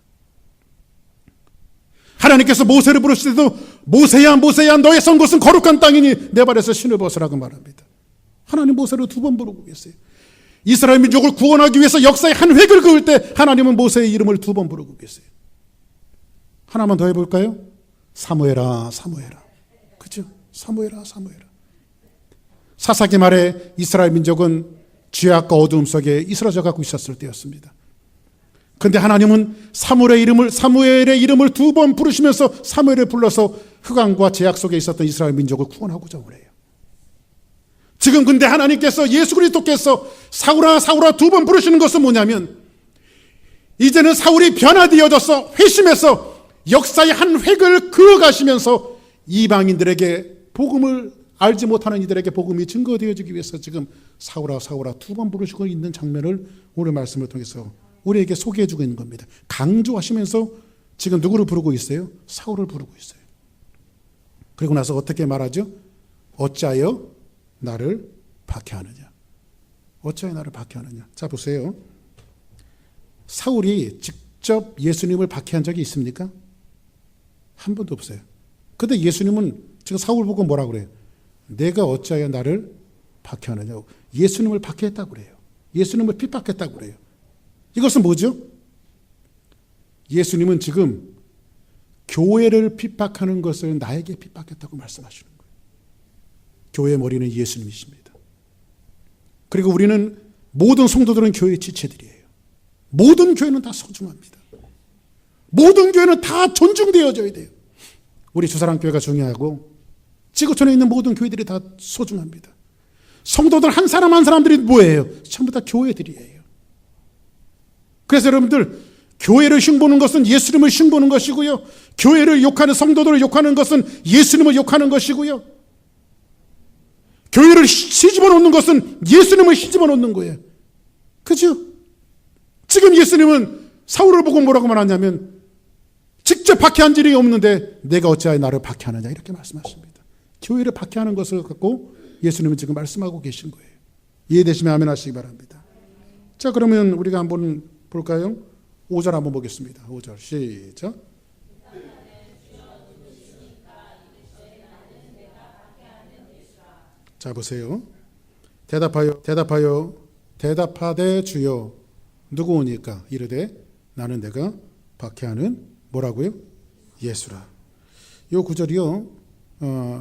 하나님께서 모세를 부르실 때도 모세야, 모세야, 너의 선 곳은 거룩한 땅이니 내 발에서 신을 벗으라고 말합니다. 하나님 모세를 두 번 부르고 계세요. 이스라엘 민족을 구원하기 위해서 역사의 한 획을 그을 때 하나님은 모세의 이름을 두 번 부르고 계세요. 하나만 더 해볼까요? 사무엘아, 사무엘아. 그죠? 사무엘아, 사무엘아. 사사기 말에 이스라엘 민족은 죄악과 어두움 속에 이스라져 가고 있었을 때였습니다. 그런데 하나님은 사무엘의 이름을 두 번 부르시면서 사무엘을 불러서 흑암과 죄악 속에 있었던 이스라엘 민족을 구원하고자 그래요. 지금 근데 하나님께서, 예수 그리스도께서 사울아, 사울아 두 번 부르시는 것은 뭐냐면, 이제는 사울이 변화되어져서 회심해서 역사의 한 획을 그어가시면서 이방인들에게, 복음을 알지 못하는 이들에게 복음이 증거되어지기 위해서 지금 사울아, 사울아 두 번 부르시고 있는 장면을 오늘 말씀을 통해서 우리에게 소개해주고 있는 겁니다. 강조하시면서 지금 누구를 부르고 있어요? 사울을 부르고 있어요. 그리고 나서 어떻게 말하죠? 어찌하여 나를 박해하느냐? 어찌하여 나를 박해하느냐? 자, 보세요. 사울이 직접 예수님을 박해한 적이 있습니까? 한 번도 없어요. 근데 예수님은 지금 사울 보고 뭐라고 그래요? 내가 어찌하여 나를 박해하느냐고. 예수님을 박해했다고 그래요. 예수님을 핍박했다고 그래요. 이것은 뭐죠? 예수님은 지금 교회를 핍박하는 것을 나에게 핍박했다고 말씀하시는 거예요. 교회의 머리는 예수님이십니다. 그리고 우리는, 모든 성도들은 교회의 지체들이에요. 모든 교회는 다 소중합니다. 모든 교회는 다 존중되어져야 돼요. 우리 주사랑교회가 중요하고 지구촌에 있는 모든 교회들이 다 소중합니다. 성도들 한 사람 한 사람들이 뭐예요? 전부 다 교회들이에요. 그래서 여러분들, 교회를 흉보는 것은 예수님을 흉보는 것이고요, 교회를 욕하는, 성도들을 욕하는 것은 예수님을 욕하는 것이고요, 교회를 시집어 놓는 것은 예수님을 시집어 놓는 거예요. 그죠? 지금 예수님은 사울을 보고 뭐라고 말하냐면, 직접 박해한 일이 없는데 내가 어찌하여 나를 박해하느냐, 이렇게 말씀하십니다. 교회를 박해하는 것을 갖고 예수님은 지금 말씀하고 계신 거예요. 이해되시면 아멘 하시기 바랍니다. 자, 그러면 우리가 한번 볼까요? 5절 한번 보겠습니다. 5절 시작. 자, 보세요. 대답하되 주여 누구오니까? 이르되 나는 내가 박해하는 뭐라고요? 예수라. 이 구절이요,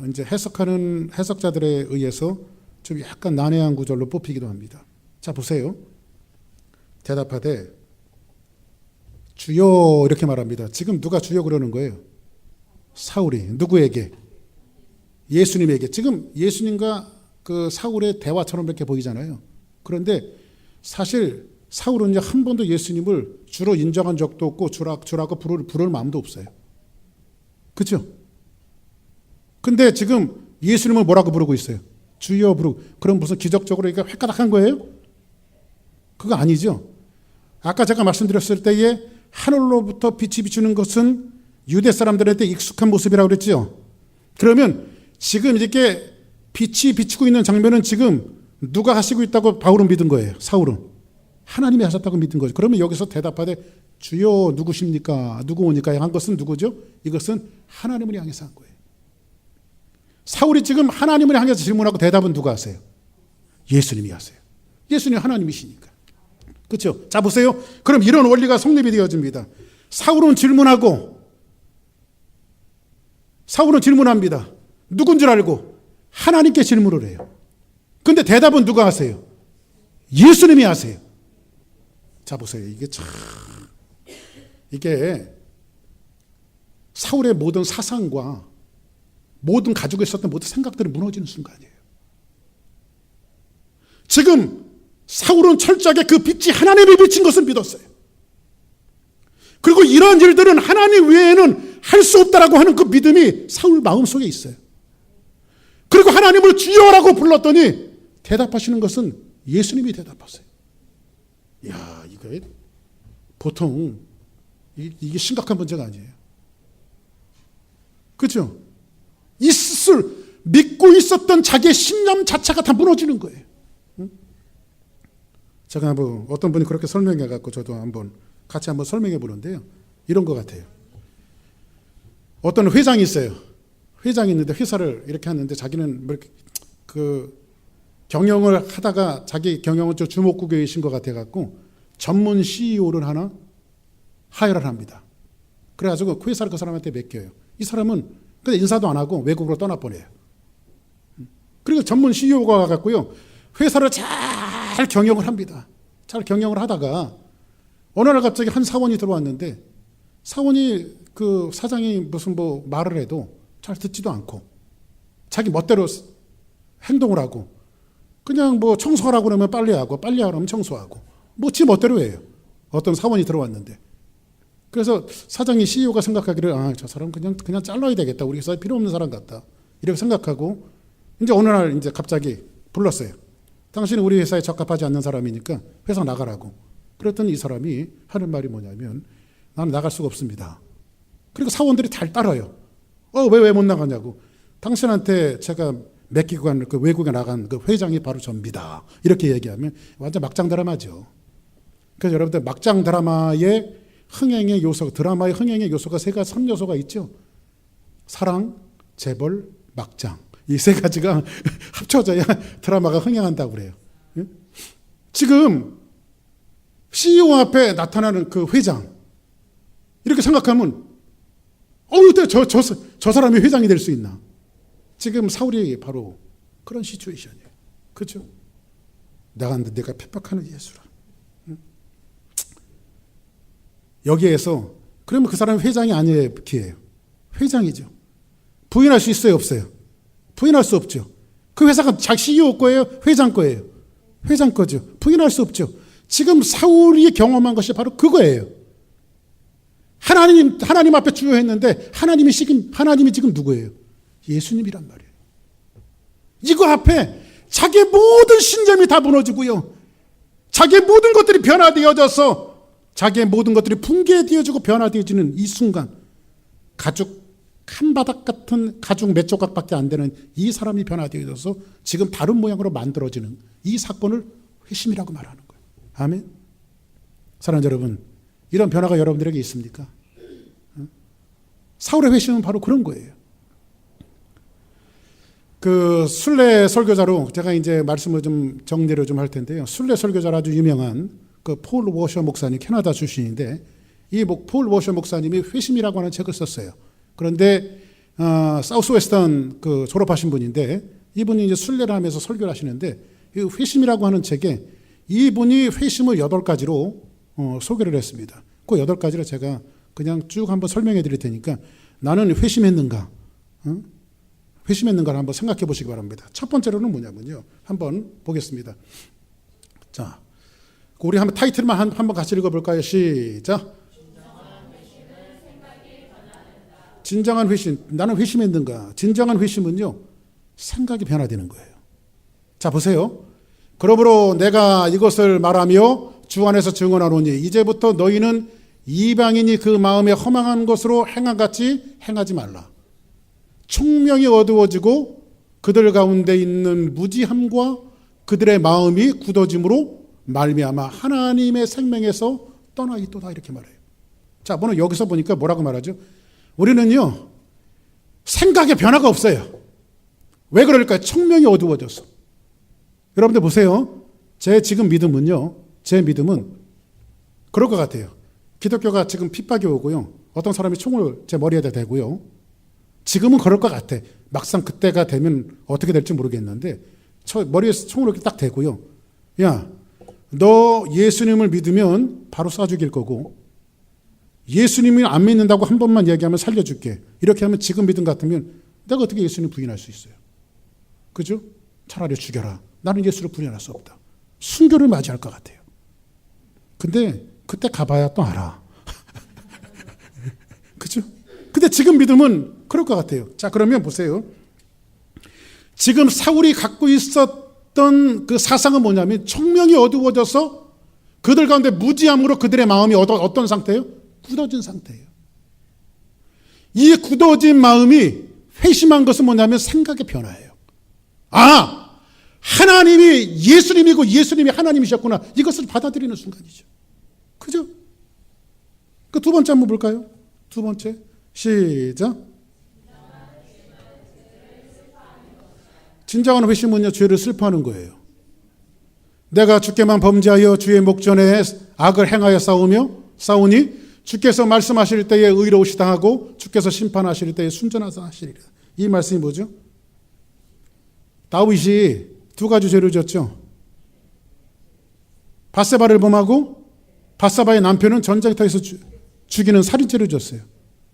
이제 해석하는 해석자들에 의해서 좀 약간 난해한 구절로 뽑히기도 합니다. 자, 보세요. 대답하되 주여 이렇게 말합니다. 지금 누가 주여 그러는 거예요? 사울이. 누구에게? 예수님에게. 지금 예수님과 그 사울의 대화처럼 이렇게 보이잖아요. 그런데 사실 사울은 이제 한 번도 예수님을 주로 인정한 적도 없고 주라고 부를 마음도 없어요. 그렇죠? 근데 지금 예수님을 뭐라고 부르고 있어요? 주여 부르고. 그럼 무슨 기적적으로 이게 획가닥한 거예요? 그거 아니죠. 아까 제가 말씀드렸을 때에 하늘로부터 빛이 비추는 것은 유대 사람들한테 익숙한 모습이라고 그랬죠. 그러면 지금 이렇게 빛이 비추고 있는 장면은 지금 누가 하시고 있다고 바울은 믿은 거예요. 사울은. 하나님이 하셨다고 믿은 거죠. 그러면 여기서 대답하되 주여 누구십니까? 누구 오니까 한 것은 누구죠? 이것은 하나님을 향해서 한 거예요. 사울이 지금 하나님을 향해서 질문하고 대답은 누가 하세요? 예수님이 하세요. 예수님 하나님이시니까. 그렇죠? 자 보세요. 그럼 이런 원리가 성립이 되어집니다. 사울은 질문합니다. 누군 줄 알고 하나님께 질문을 해요. 근데 대답은 누가 하세요? 예수님이 하세요. 자 보세요. 이게 사울의 모든 사상과 모든 가지고 있었던 모든 생각들이 무너지는 순간이에요. 지금 사울은 철저하게 그 빛이 하나님이 비친 것을 믿었어요. 그리고 이런 일들은 하나님 외에는 할 수 없다라고 하는 그 믿음이 사울 마음속에 있어요. 그리고 하나님을 주여라고 불렀더니 대답하시는 것은 예수님이 대답하세요. 이야, 이거 보통 이게 심각한 문제가 아니에요. 그렇죠? 믿고 있었던 자기의 신념 자체가 다 무너지는 거예요. 제가 한번 어떤 분이 그렇게 설명해 갖고 저도 같이 한번 설명해 보는데요. 이런 것 같아요. 어떤 회장이 있어요. 회장이 있는데 회사를 이렇게 하는데 자기는 그 경영을 하다가 자기 경영은 좀 주목구교이신 것 같아 갖고 전문 CEO를 하나 하여를 합니다. 그래가지고 그 회사를 그 사람한테 맡겨요. 이 사람은 근데 인사도 안 하고 외국으로 떠나보내요. 그리고 전문 CEO가 와갖고요. 회사를 잘 경영을 합니다. 잘 경영을 하다가 어느 날 갑자기 한 사원이 들어왔는데 사원이 그 사장이 무슨 말을 해도 잘 듣지도 않고 자기 멋대로 행동을 하고 그냥 청소하라고 그러면 빨리 하고 빨리 하라면 청소하고 지 멋대로 해요. 어떤 사원이 들어왔는데 그래서 사장이 CEO가 생각하기를 저 사람 그냥 잘라야 되겠다. 우리 회사에 필요 없는 사람 같다. 이렇게 생각하고 이제 어느 날 이제 갑자기 불렀어요. 당신은 우리 회사에 적합하지 않는 사람이니까 회사 나가라고. 그랬더니 이 사람이 하는 말이 뭐냐면 나는 나갈 수가 없습니다. 그리고 사원들이 잘 따라요. 왜 못 나가냐고. 당신한테 제가 맡기고 간 그 외국에 나간 그 회장이 바로 접니다. 이렇게 얘기하면 완전 막장 드라마죠. 그래서 여러분들 막장 드라마의 흥행의 요소가 3요소가 있죠. 사랑, 재벌, 막장. 이 세 가지가 합쳐져야 드라마가 흥행한다고 그래요. 지금 CEO 앞에 나타나는 그 회장 이렇게 생각하면 저 사람이 회장이 될 수 있나? 지금 사울이 바로 그런 시츄에이션이에요. 그렇죠? 내가 핍박하는 예수라. 여기에서 그러면 그 사람이 회장이 아니에요, 기회예요. 회장이죠. 부인할 수 있어요, 없어요? 부인할 수 없죠. 그 회사가 자기 CEO 거예요, 회장 거예요? 회장 거죠. 부인할 수 없죠. 지금 사울이 경험한 것이 바로 그거예요. 하나님 앞에 주요했는데 하나님이 지금 누구예요? 예수님이란 말이에요. 이거 앞에 자기의 모든 신념이 다 무너지고요. 자기의 모든 것들이 변화되어져서 자기의 모든 것들이 붕괴되어지고 변화되어지는 이 순간 가죽 한 바닥 같은 가죽 몇 조각밖에 안 되는 이 사람이 변화되어져서 지금 다른 모양으로 만들어지는 이 사건을 회심이라고 말하는 거예요. 아멘. 사랑하는 여러분, 이런 변화가 여러분들에게 있습니까? 사울의 회심은 바로 그런 거예요. 그 순례 설교자로 제가 이제 말씀을 좀 정리를 좀 할 텐데요. 순례 설교자로 아주 유명한 그 폴 워셔 목사님, 캐나다 출신인데 이 폴 워셔 목사님이 회심이라고 하는 책을 썼어요. 그런데 사우스웨스턴 졸업하신 분인데 이분이 이제 순례를 하면서 설교를 하시는데 이 회심이라고 하는 책에 이분이 회심을 8가지로 소개를 했습니다. 그 8가지를 제가 그냥 쭉 한번 설명해 드릴 테니까 나는 회심했는가? 회심했는가를 한번 생각해 보시기 바랍니다. 첫 번째로는 뭐냐면요. 한번 보겠습니다. 자, 우리 한번 타이틀만 한번 같이 읽어볼까요? 시작. 진정한 회심. 나는 회심했는가? 진정한 회심은요, 생각이 변화되는 거예요. 자, 보세요. 그러므로 내가 이것을 말하며 주 안에서 증언하노니 이제부터 너희는 이방인이 그 마음에 허망한 것으로 행함같이 행하지 말라. 총명이 어두워지고 그들 가운데 있는 무지함과 그들의 마음이 굳어짐으로 말미암아 하나님의 생명에서 떠나 있도다, 이렇게 말해요. 자, 오늘 여기서 보니까 뭐라고 말하죠? 우리는요, 생각의 변화가 없어요. 왜 그럴까요? 총명이 어두워져서. 여러분들 보세요. 제 지금 믿음은요, 제 믿음은 그럴 것 같아요. 기독교가 지금 핍박이 오고요, 어떤 사람이 총을 제 머리에다 대고요. 지금은 그럴 것 같아. 막상 그때가 되면 어떻게 될지 모르겠는데, 머리에 총을 이렇게 딱 대고요. 야, 너 예수님을 믿으면 바로 쏴 죽일 거고, 예수님을 안 믿는다고 한 번만 얘기하면 살려줄게. 이렇게 하면 지금 믿음 같으면 내가 어떻게 예수님 부인할 수 있어요? 그죠? 차라리 죽여라. 나는 예수를 부인할 수 없다. 순교를 맞이할 것 같아요. 근데 그때 가봐야 또 알아. 그죠? 근데 지금 믿음은 그럴 것 같아요. 자, 그러면 보세요. 지금 사울이 갖고 있었던 그 사상은 뭐냐면 총명이 어두워져서 그들 가운데 무지함으로 그들의 마음이 어떤 상태예요? 굳어진 상태예요. 이 굳어진 마음이 회심한 것은 뭐냐면 생각의 변화예요. 아, 하나님이 예수님이고 예수님이 하나님이셨구나. 이것을 받아들이는 순간이죠. 그죠? 그 두 번째 한번 볼까요? 두 번째. 시작. 진정한 회심은요, 죄를 슬퍼하는 거예요. 내가 주께만 범죄하여 주의 목전에 악을 행하여 싸우니 주께서 말씀하실 때에 의로우시다 하고 주께서 심판하실 때에 순전하다 하시리라. 이 말씀이 뭐죠? 다윗이 2가지 죄를 졌죠. 밧세바를 범하고 밧세바의 남편은 전쟁터에서 죽이는 살인죄를 졌어요.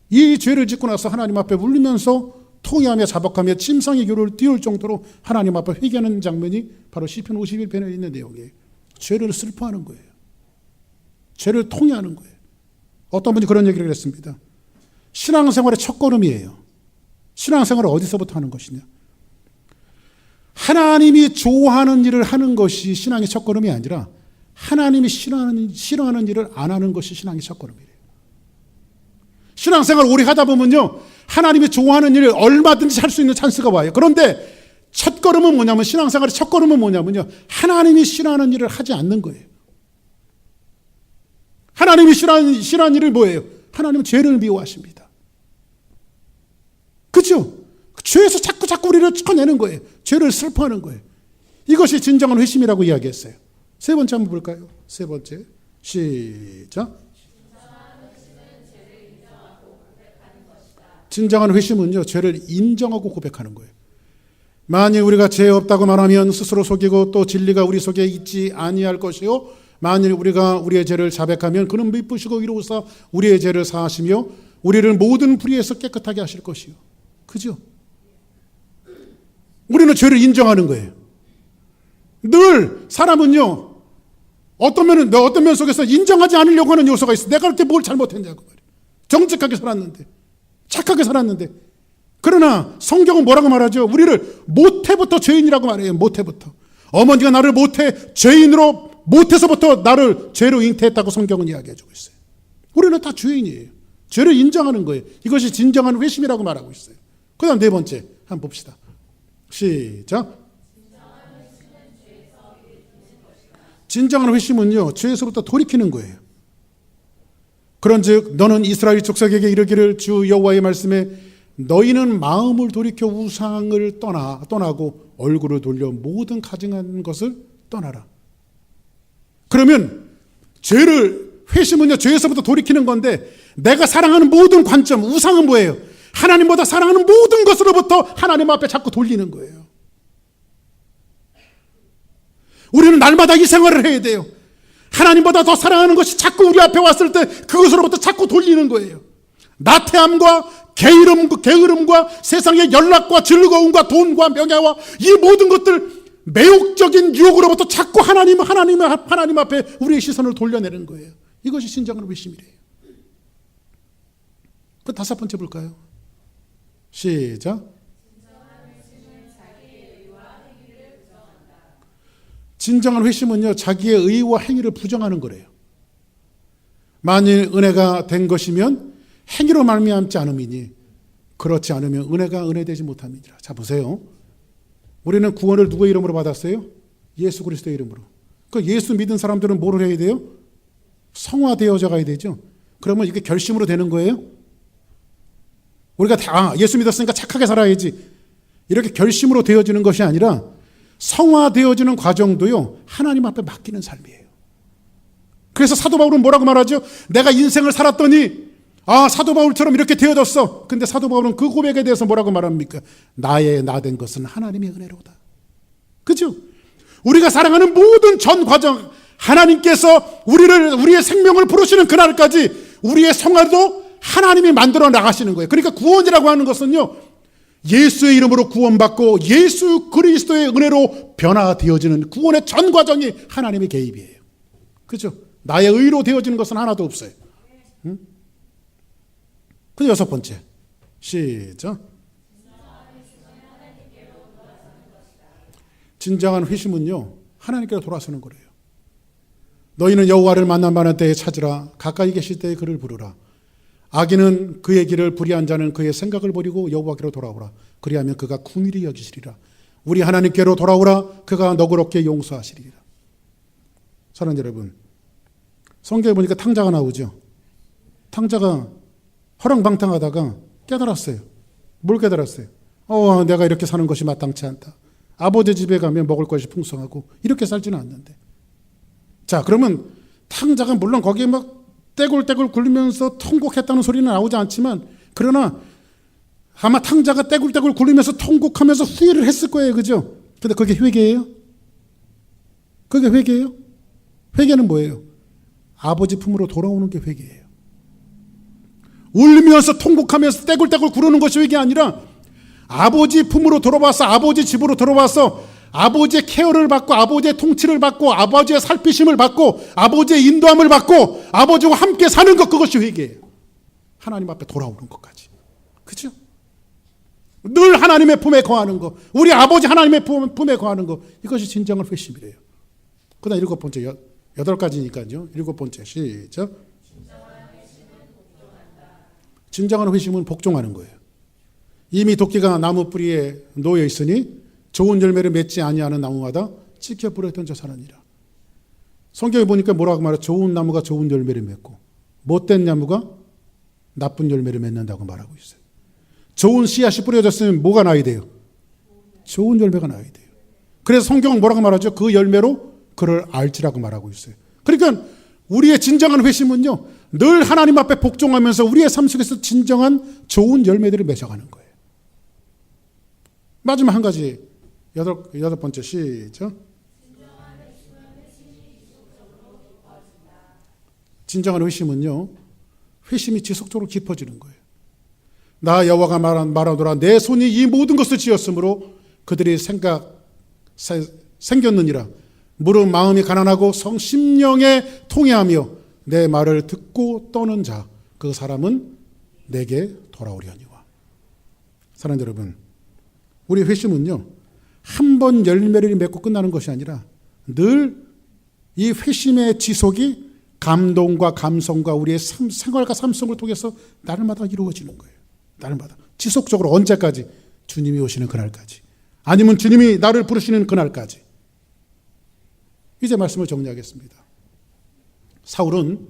이 죄를 짓고 나서 하나님 앞에 울리면서 통회하며 자박하며 침상의 교를 띄울 정도로 하나님 앞에 회개하는 장면이 바로 시편 51편에 있는 내용이에요. 죄를 슬퍼하는 거예요. 죄를 통회하는 거예요. 어떤 분이 그런 얘기를 했습니다. 신앙생활의 첫걸음이에요. 신앙생활을 어디서부터 하는 것이냐? 하나님이 좋아하는 일을 하는 것이 신앙의 첫걸음이 아니라 하나님이 싫어하는 일을 안 하는 것이 신앙의 첫걸음이에요. 신앙생활 오래 하다 보면요, 하나님이 좋아하는 일을 얼마든지 할 수 있는 찬스가 와요. 그런데 첫걸음은 뭐냐면, 신앙생활의 첫걸음은 뭐냐면요, 하나님이 싫어하는 일을 하지 않는 거예요. 하나님이 싫어하는 일을 뭐예요? 하나님은 죄를 미워하십니다. 그렇죠? 죄에서 자꾸 우리를 쳐내는 거예요. 죄를 슬퍼하는 거예요. 이것이 진정한 회심이라고 이야기했어요. 세 번째 한번 볼까요? 세 번째. 시작. 진정한 회심은요, 죄를 인정하고 고백하는 거예요. 만일 우리가 죄 없다고 말하면 스스로 속이고 또 진리가 우리 속에 있지 아니할 것이요, 만일 우리가 우리의 죄를 자백하면 그는 미쁘시고 이로써 우리의 죄를 사하시며 우리를 모든 불의에서 깨끗하게 하실 것이요. 그죠? 우리는 죄를 인정하는 거예요. 늘 사람은요, 어떤 면 속에서 인정하지 않으려고 하는 요소가 있어. 내가 그렇게 뭘 잘못했냐고 말이에요. 정직하게 살았는데, 착하게 살았는데. 그러나 성경은 뭐라고 말하죠? 우리를 모태부터 죄인이라고 말해요. 모태부터. 어머니가 나를 모태서부터 나를 죄로 잉태했다고 성경은 이야기해주고 있어요. 우리는 다 죄인이에요. 죄를 인정하는 거예요. 이것이 진정한 회심이라고 말하고 있어요. 그 다음 네 번째 한번 봅시다. 시작. 진정한 회심은요, 죄에서부터 돌이키는 거예요. 그런즉 너는 이스라엘 족속에게 이르기를 주 여호와의 말씀에 너희는 마음을 돌이켜 우상을 떠나고 얼굴을 돌려 모든 가증한 것을 떠나라. 그러면 회심은요, 죄에서부터 돌이키는 건데, 내가 사랑하는 모든 관점, 우상은 뭐예요? 하나님보다 사랑하는 모든 것으로부터 하나님 앞에 자꾸 돌리는 거예요. 우리는 날마다 이 생활을 해야 돼요. 하나님보다 더 사랑하는 것이 자꾸 우리 앞에 왔을 때 그것으로부터 자꾸 돌리는 거예요. 나태함과 게으름과 세상의 연락과 즐거움과 돈과 명예와 이 모든 것들, 매혹적인 유혹으로부터 자꾸 하나님 앞에 우리의 시선을 돌려내는 거예요. 이것이 진정한 회심이래요. 그 다섯 번째 볼까요? 시작. 진정한 회심은요, 자기의 의와 행위를 부정하는 거래요. 만일 은혜가 된 것이면 행위로 말미암지 않음이니 그렇지 않으면 은혜가 은혜되지 못함이니라. 자, 보세요. 우리는 구원을 누구의 이름으로 받았어요? 예수 그리스도의 이름으로. 그 예수 믿은 사람들은 뭐를 해야 돼요? 성화되어져 가야 되죠. 그러면 이게 결심으로 되는 거예요? 우리가 다 예수 믿었으니까 착하게 살아야지, 이렇게 결심으로 되어지는 것이 아니라 성화되어지는 과정도요, 하나님 앞에 맡기는 삶이에요. 그래서 사도 바울은 뭐라고 말하죠? 내가 인생을 살았더니 사도 바울처럼 이렇게 되어졌어. 근데 사도 바울은 그 고백에 대해서 뭐라고 말합니까? 나의 나 된 것은 하나님의 은혜로다. 그죠? 우리가 사랑하는 모든 전 과정, 하나님께서 우리의 생명을 부르시는 그날까지 우리의 성화도 하나님이 만들어 나가시는 거예요. 그러니까 구원이라고 하는 것은요, 예수의 이름으로 구원받고 예수 그리스도의 은혜로 변화되어지는 구원의 전 과정이 하나님의 개입이에요. 그죠? 나의 의로 되어지는 것은 하나도 없어요. 응? 그 여섯 번째, 시작. 진정한 회심은요, 하나님께로 돌아서는 거래요. 너희는 여호와를 만난 때에 찾으라. 가까이 계실 때에 그를 부르라. 악인은 그의 길을 불의한 자는 그의 생각을 버리고 여호와께로 돌아오라. 그리하면 그가 긍휼히 여기시리라. 우리 하나님께로 돌아오라. 그가 너그럽게 용서하시리라. 사랑하는 여러분, 성경에 보니까 탕자가 나오죠. 탕자가 허랑방탕하다가 깨달았어요. 뭘 깨달았어요? 내가 이렇게 사는 것이 마땅치 않다. 아버지 집에 가면 먹을 것이 풍성하고 이렇게 살지는 않는데. 자, 그러면 탕자가 물론 거기에 막 떼굴떼굴 굴리면서 통곡했다는 소리는 나오지 않지만, 그러나 아마 탕자가 떼굴떼굴 굴리면서 통곡하면서 후회를 했을 거예요. 그죠? 근데 그게 회개예요? 그게 회개예요? 회개는 뭐예요? 아버지 품으로 돌아오는 게 회개예요. 울면서 통곡하면서 떼굴떼굴 구르는 것이 회개 아니라 아버지 품으로 돌아와서, 아버지 집으로 돌아와서 아버지의 케어를 받고, 아버지의 통치를 받고, 아버지의 살피심을 받고, 아버지의 인도함을 받고, 아버지와 함께 사는 것, 그것이 회개예요. 하나님 앞에 돌아오는 것까지. 그죠? 늘 하나님의 품에 거하는 것, 우리 아버지 하나님의 품에 거하는 것, 이것이 진정한 회심이래요. 그 다음 일곱 번째, 여덟 가지니까요. 일곱 번째, 시작. 진정한 회심은 복종하는 거예요. 이미 도끼가 나무 뿌리에 놓여 있으니 좋은 열매를 맺지 아니하는 나무마다 찢겨 불에 던져 사느니라. 성경에 보니까 뭐라고 말해요? 좋은 나무가 좋은 열매를 맺고 못된 나무가 나쁜 열매를 맺는다고 말하고 있어요. 좋은 씨앗이 뿌려졌으면 뭐가 나야 돼요? 좋은 열매가 나야 돼요. 그래서 성경은 뭐라고 말하죠? 그 열매로 그를 알지라고 말하고 있어요. 그러니까 우리의 진정한 회심은요, 늘 하나님 앞에 복종하면서 우리의 삶 속에서 진정한 좋은 열매들을 맺어가는 거예요. 마지막 한 가지, 여덟 번째, 시작. 진정한 회심은요, 회심이 지속적으로 깊어지는 거예요. 나 여호와가 말하노라. 내 손이 이 모든 것을 지었으므로 그들이 생겼느니라. 무릇 마음이 가난하고 심령에 통회하며 내 말을 듣고 떠는 자, 그 사람은 내게 돌아오려니와. 사랑하는 여러분, 우리 회심은요, 한 번 열매를 맺고 끝나는 것이 아니라 늘 이 회심의 지속이 감동과 감성과 우리의 생활과 삶 속을 통해서 날마다 이루어지는 거예요. 날마다. 지속적으로 언제까지? 주님이 오시는 그날까지. 아니면 주님이 나를 부르시는 그날까지. 이제 말씀을 정리하겠습니다. 사울은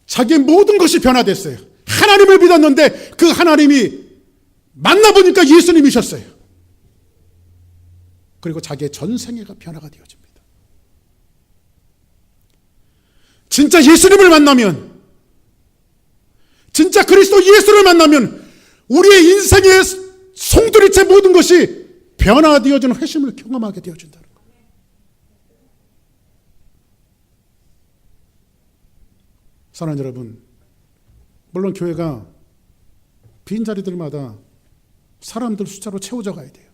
자기의 모든 것이 변화됐어요. 하나님을 믿었는데 그 하나님이 만나보니까 예수님이셨어요. 그리고 자기의 전생애가 변화가 되어집니다. 진짜 예수님을 만나면, 진짜 그리스도 예수를 만나면 우리의 인생의 송두리째 모든 것이 변화되어지는 회심을 경험하게 되어진다는 거예요. 사랑하는 여러분, 물론 교회가 빈자리들마다 사람들 숫자로 채워져 가야 돼요.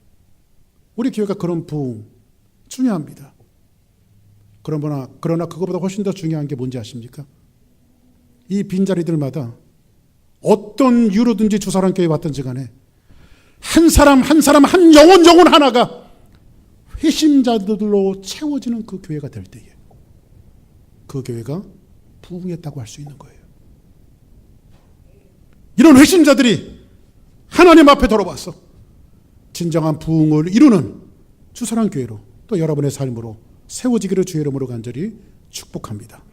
우리 교회가 그런 부흥 중요합니다. 그러나 그거보다 훨씬 더 중요한 게 뭔지 아십니까? 이 빈자리들마다 어떤 이유로든지 주사랑교회 왔든지 간에 한 사람 한 영혼 하나가 회심자들로 채워지는 그 교회가 될 때에 그 교회가 부흥했다고 할 수 있는 거예요. 이런 회심자들이 하나님 앞에 돌아와서 진정한 부흥을 이루는 주사랑교회로 또 여러분의 삶으로 세워지기를 주의 이름으로 간절히 축복합니다.